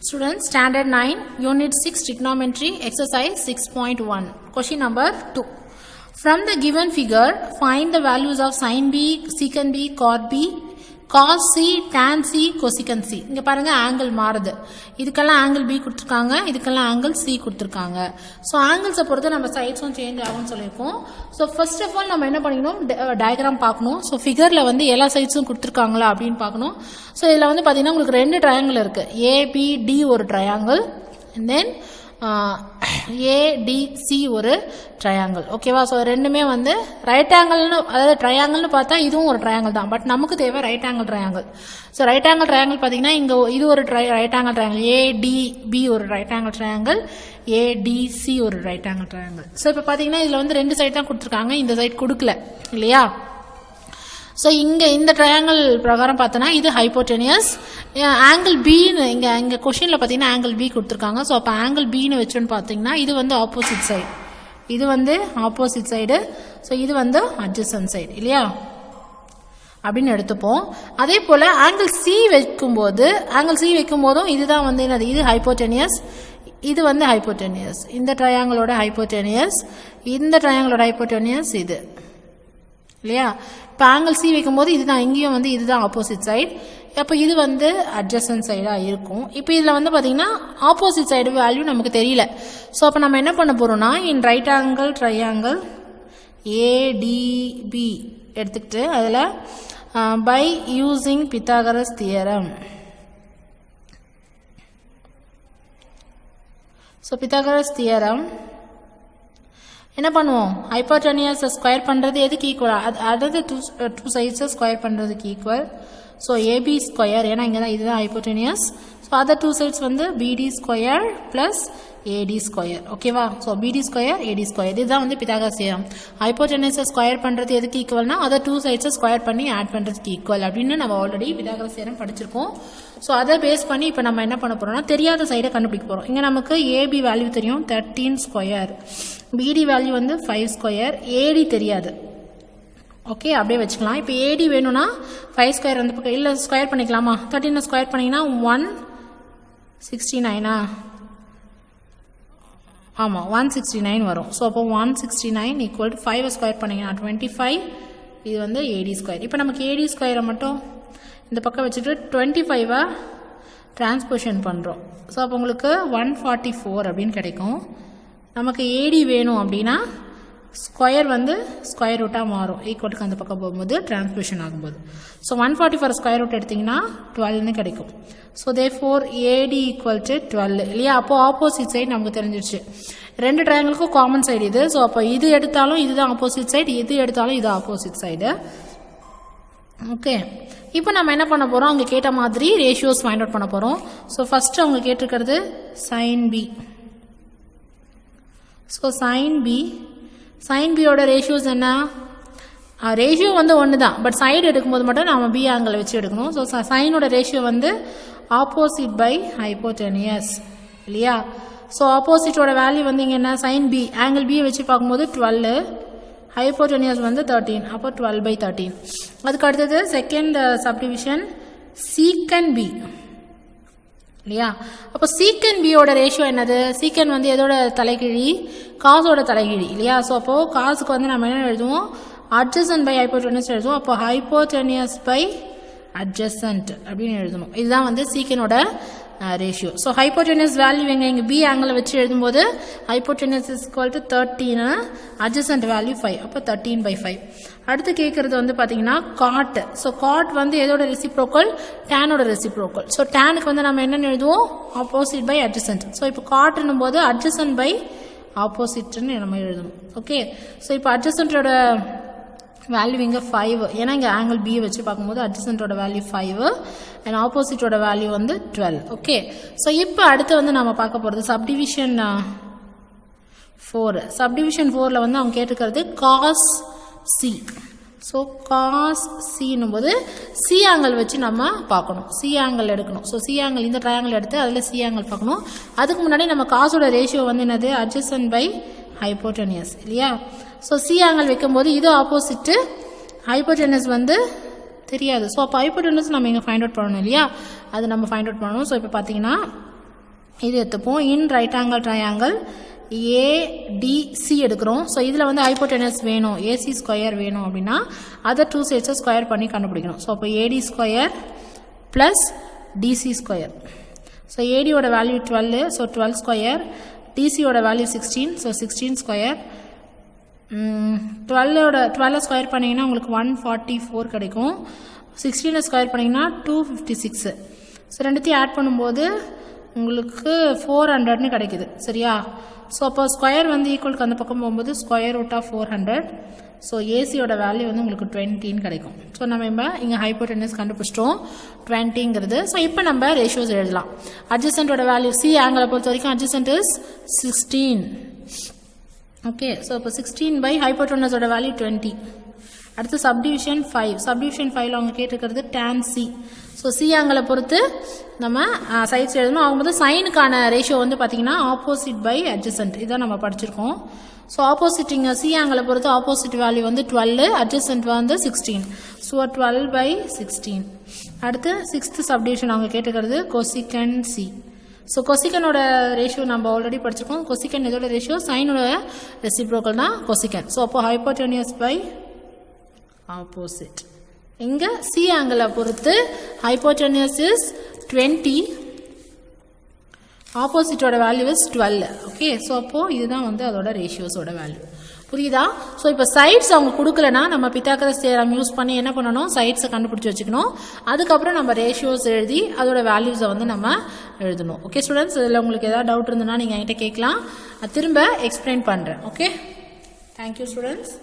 Students, Standard 9, Unit 6, Trigonometry, Exercise 6.1. Question number 2. From the given figure, find the values of sin B, secant B, cot B, cos C, tan C, cosecant C. இங்க பாருங்க angle மாறுது. இதுக்கெல்லாம் angle B கொடுத்திருக்காங்க, இதுக்கெல்லாம் angle C கொடுத்திருக்காங்க. So angles பொறுத்து நம்ம sides change ஆகும்னு சொல்லிருக்கோம். So first of all நம்ம என்ன பண்ணிக்கணும், டயகிராம் பார்க்கணும். So figureல வந்து எல்லா சைட்ஸும் கொடுத்திருக்காங்களா அப்படினு பார்க்கணும். So இதுல வந்து பாத்தீங்கன்னா உங்களுக்கு ரெண்டு ட்ரையாங்கிள் இருக்கு. ABD ஒரு ட்ரையாங்கிள் and then ADC ஒரு ட்ரையாங்கிள். ஓகேவா? ஸோ ரெண்டுமே வந்து ரைட் ஆங்கிள்னு, அதாவது ட்ரையாங்கிள்னு பார்த்தா இதுவும் ஒரு ட்ரையாங்கிள் தான். பட் நமக்கு தேவை right angle triangle. So right angle triangle பார்த்தீங்கன்னா இங்கே இது ஒரு ரைட் ஆங்கிள் ட்ரையாங்கிள், ADB ஒரு ரைட் ஆங்கிள் ட்ரையாங்கிள், ADC ஒரு ரைட் ஆங்கிள் ட்ரையாங்கிள். ஸோ இப்போ பார்த்தீங்கன்னா இதில் வந்து ரெண்டு சைடு தான் கொடுத்துருக்காங்க, இந்த சைடு கொடுக்கல இல்லையா? ஸோ இங்கே இந்த ட்ரையாங்கிள் பிரகாரம் பார்த்தோன்னா இது ஹைப்போட்டெனியஸ். ஆங்கிள் பின்னு இங்கே கொஷினில் பார்த்தீங்கன்னா ஆங்கிள் பி கொடுத்துருக்காங்க. ஸோ அப்போ ஆங்கிள் பின்னு வச்சோன்னு பார்த்தீங்கன்னா இது வந்து ஆப்போசிட் சைடு, இது வந்து ஆப்போசிட் சைடு. ஸோ இது வந்து அட்ஜசன்ட் சைடு இல்லையா அப்படின்னு எடுத்துப்போம். அதே போல் ஆங்கிள் சி வைக்கும்போதும் இதுதான் வந்து என்னது, இது ஹைப்போட்டெனியஸ், இது வந்து ஹைப்போட்டெனியஸ். இந்த ட்ரையாங்கிளோட ஹைப்போட்டெனியஸ், இந்த ட்ரையாங்கிளோட ஹைப்போட்டெனியஸ் இது இல்லையா? இப்போ ஆங்கிள் சி வைக்கும்போது இதுதான், இங்கேயும் வந்து இதுதான் ஆப்போசிட் சைடு. அப்போ இது வந்து அட்ஜசன்ட் சைடாக இருக்கும். இப்போ இதில் வந்து பார்த்தீங்கன்னா ஆப்போசிட் சைடு வேல்யூ நமக்கு தெரியல. ஸோ அப்போ நம்ம என்ன பண்ண போகிறோம்னா, in right angle triangle ADB எடுத்துக்கிட்டு அதில் by using Pythagoras theorem. So Pythagoras theorem என்ன பண்ணுவோம், ஹைப்போட்டெனியஸை ஸ்கொயர் பண்ணுறது எதுக்கு ஈக்குவல், அதாவது டூ சைட்ஸை ஸ்கொயர் பண்ணுறதுக்கு ஈக்குவல். ஸோ ஏபி ஸ்கொயர், ஏன்னா இங்கே தான் இதுதான் hypotenuse. So other two sides வந்து BD square plus AD square. ஓகேவா? So BD square AD square, இதுதான் வந்து பித்தாகரஸ் தியரம். ஹைப்போட்டெனியஸை ஸ்கொயர் பண்ணுறது எதுக்கு ஈக்குவல்னா அதர் டூ சைட்ஸை ஸ்கொயர் பண்ணி ஆட் பண்ணுறதுக்கு ஈக்குவல் அப்படின்னு நம்ம ஆல்ரெடி பித்தாகரஸ் தியரம் படிச்சிருக்கோம். ஸோ அதை பேஸ் பண்ணி இப்போ நம்ம என்ன பண்ண போகிறோம்னா தெரியாத சைடை கண்டுபிடிக்க போகிறோம். இங்கே நமக்கு ஏபி வேல்யூ தெரியும் 13 ஸ்கொயர், பிடி வேல்யூ வந்து 5 ஸ்கொயர், ஏடி தெரியாது. ஓகே, அப்படியே வச்சுக்கலாம். இப்போ ஏடி வேணும்னா 5 ஸ்கொயர் வந்து பக்கம் இல்லை ஸ்கொயர் பண்ணிக்கலாமா? 13 ஸ்கொயர் பண்ணிங்கன்னா 169. ஆமாம் 169 வரும். ஸோ அப்போ 169 ஈக்குவல் டு 5 ஸ்கொயர் பண்ணிங்கன்னா 25, இது வந்து ஏடி ஸ்கொயர். இப்போ நமக்கு ஏடி ஸ்கொயரை மட்டும் இந்த பக்கம் வச்சுட்டு 25 டிரான்ஸ்போஷன் பண்ணுறோம். ஸோ அப்போ உங்களுக்கு 144 அப்படின்னு கிடைக்கும். நமக்கு ஏடி வேணும் அப்படின்னா ஸ்கொயர் வந்து ஸ்கொயர் ரூட்டாக மாறும், ஈக்குவலுக்கு அந்த பக்கம் போகும்போது டிரான்ஸ்போஷன் ஆகும்போது. ஸோ 144 ஸ்கொயர் ரூட் எடுத்திங்கன்னா 12ன்னு கிடைக்கும். So therefore AD equal to 12 இல்லையா? அப்போது ஆப்போசிட் சைடு நமக்கு தெரிஞ்சிருச்சு. ரெண்டு ட்ரையாங்கிளுக்கும் காமன் சைடு இது. ஸோ அப்போ இது எடுத்தாலும் இதுதான் ஆப்போசிட் சைடு, இது எடுத்தாலும் இது ஆப்போசிட் சைடு. ஓகே, இப்போ நம்ம என்ன பண்ண போகிறோம், அவங்க கேட்ட மாதிரி ரேஷியோஸ் ஃபைண்ட் அவுட் பண்ண போகிறோம். ஸோ ஃபஸ்ட்டு அவங்க கேட்டிருக்கிறது சைன் பி. ஸோ சைன் பியோட ரேஷியோஸ் என்ன, ரேஷியோ வந்து ஒன்று தான், பட் சைடு எடுக்கும்போது மட்டும் நம்ம பி ஆங்கிள் வச்சு எடுக்கணும். ஸோ சைனோட ரேஷியோ வந்து ஆப்போசிட் பை ஹைப்போட்டெனியஸ் இல்லையா? ஸோ ஆப்போசிட்டோட வேல்யூ வந்து இங்கே என்ன, சைன் பி ஆங்கிள் பியை வச்சு பார்க்கும்போது 12, ஹைப்போட்டெனியஸ் வந்து 13, அப்போ 12/13. அதுக்கு அடுத்தது செகண்ட் சப்டிவிஷன் சீக்கன் பி இல்லையா? அப்போ சீக்கன் பியோட ரேஷியோ என்னது, சீக்கன் வந்து எதோட தலைகீழி, காசோட தலைகீழி இல்லையா? ஸோ அப்போது காசுக்கு வந்து நம்ம என்ன எழுதுவோம், அட்ஜசன்ட் பை ஹைப்போட்டெனியஸ் எழுதுவோம். அப்போ ஹைப்போட்டெனியஸ் பை அட்ஜசன்ட் அப்படின்னு எழுதணும். இதுதான் வந்து சீக்கனோட ரேஷியோ. ஸோ ஹைப்போட்டெனியஸ் வேல்யூ இங்கே பி ஆங்கிள் வச்சு எழுதும்போது hypotenuse is equal to 13, adjacent value 5, அப்போ 13/5. அடுத்து கேட்குறது வந்து பார்த்தீங்கன்னா காட். ஸோ காட் வந்து எதோட ரெசிப்ரோக்கல், டேனோட ரெசிப்ரோக்கல். ஸோ டேனுக்கு வந்து நம்ம என்னென்னு எழுதுவோம், ஆப்போசிட் பை அட்ஜசன்ட். ஸோ இப்போ காட்டுன்னும் போது அட்ஜசன்ட் பை ஆப்போசிட்னு நம்ம எழுதணும். ஓகே, ஸோ இப்போ அட்ஜசன்ட்டோட வேல்யூ இங்கே 5, ஏன்னா இங்கே ஆங்கிள் பி வச்சு பார்க்கும்போது அட்ஜசன்ட்டோட வேல்யூ 5 அண்ட் ஆப்போசிட்டோட வேல்யூ வந்து 12. ஓகே, ஸோ இப்போ அடுத்து வந்து நம்ம பார்க்க போகிறது சப்டிவிஷன் 4. சப்டிவிஷன் 4ல் வந்து அவங்க கேட்டிருக்கிறது காஸ் சி. ஸோ காஸ் சின்னும் போது சி ஆங்கிள் வச்சு நம்ம பார்க்கணும், சி ஆங்கிள் எடுக்கணும். ஸோ சி ஆங்கிள் இந்த ட்ரையாங்கிள் எடுத்து அதில் சி ஆங்கிள் பார்க்கணும். அதுக்கு முன்னாடி நம்ம காசோட ரேஷியோ வந்து என்னது, அட்ஜசன்ட் பை ஹைப்போட்டெனியஸ் இல்லையா? ஸோ சி ஆங்கிள் வைக்கும்போது இது ஆப்போசிட்டு, ஹைப்போட்டெனியஸ் வந்து தெரியாது. ஸோ அப்போ ஹைப்போட்டெனியஸ் நம்ம இங்கே ஃபைண்ட் அவுட் பண்ணணும் இல்லையா, அது நம்ம ஃபைண்ட் அவுட் பண்ணணும். ஸோ இப்போ பார்த்தீங்கன்னா இது எடுத்துப்போம். இன் ரைட் ஆங்கிள் ட்ரையாங்கிள் ஏடிசி எடுக்கிறோம். ஸோ இதில் வந்து ஹைப்போடெனஸ் வேணும், ஏசி ஸ்கொயர் வேணும் அப்படின்னா அதை 2 சைட்ஸை ஸ்கொயர் பண்ணி கண்டுபிடிக்கணும். ஸோ அப்போ AD square plus DC square. So ஏடியோட வேல்யூ 12, ஸோ 12 ஸ்கொயர். டிசியோட வேல்யூ 16, ஸோ 16 ஸ்கொயர். 12 ஸ்கொயர் பண்ணிங்கன்னா உங்களுக்கு 144 கிடைக்கும். 16 ஸ்கொயர் பண்ணிங்கன்னா 256. ஸோ ரெண்டுத்தையும் ஆட் பண்ணும்போது உங்களுக்கு 400ன்னு கிடைக்குது. சரியா? ஸோ அப்போ ஸ்கொயர் வந்து ஈக்குவலுக்கு அந்த பக்கம் போகும்போது ஸ்கொயர் ரூட் ஆஃப் 400. ஸோ ஏசியோட வேல்யூ வந்து உங்களுக்கு 20ன்னு கிடைக்கும். ஸோ நம்ம இங்கே ஹைப்போடெனஸ் கண்டுபிடிச்சிட்டோம் 20ங்கிறது. ஸோ இப்போ நம்ம ரேஷியோஸ் எழுதலாம். அட்ஜசன்ட்டோட வேல்யூ சி ஆங்கிளை பொறுத்த வரைக்கும் அட்ஜசன்ட் இஸ் 16. ஓகே, ஸோ இப்போ 16 பை ஹைப்போடெனஸோட வேல்யூ 20. அடுத்து சப்டிவிஷன் 5. சப்டிவிஷன் 5ல் அவங்க கேட்டிருக்கிறது tan சி. ஸோ சி ஆங்கிளை பொறுத்து நம்ம சைட்ஸ் எழுதணும். அவங்க வந்து சைனுக்கான ரேஷியோ வந்து பார்த்தீங்கன்னா ஆப்போசிட் பை அட்ஜசன்ட், இதான் நம்ம படிச்சிருக்கோம். ஸோ ஆப்போசிட் இங்கே சி ஆங்கிளை பொறுத்து ஆப்போசிட் வேல்யூ வந்து 12, அட்ஜசன்ட் வந்து 16. So 12 by 16. அடுத்து 6th சப்டிவிஷன் அவங்க கேட்டுக்கிறது கொசிகன் சி. ஸோ கொசிகனோட ரேஷியோ நம்ம ஆல்ரெடி படிச்சிருக்கோம். கொசிகன் இதோட ரேஷியோ சைனோட ரெசிப்ரோக்கல் தான் கொசிகன். ஸோ அப்போ ஹைப்போடெனியஸ் பை ஆப்போசிட். இங்கே சி ஆங்கிளை பொறுத்து ஹைப்போடெனியஸ் இஸ் 20, ஆப்போசிட்டோட வேல்யூ இஸ் 12. ஓகே, ஸோ அப்போது இதுதான் வந்து அதோட ரேஷியோஸோட வேல்யூ. புரியுதா? ஸோ இப்போ சைட்ஸ் அவங்க கொடுக்கலன்னா நம்ம பித்தாகரஸ் தியரம் யூஸ் பண்ணி என்ன பண்ணணும், சைட்ஸை கண்டுபிடிச்சி வச்சுக்கணும். அதுக்கப்புறம் நம்ம ரேஷியோஸ் எழுதி அதோட வேல்யூஸை வந்து நம்ம எழுதணும். ஓகே ஸ்டூடெண்ட்ஸ், இதில் உங்களுக்கு ஏதாவது டவுட் இருந்ததுன்னா நீங்கள் என்கிட்ட கேட்கலாம், திரும்ப எக்ஸ்பிளைன் பண்ணுறேன். Okay, thank you students.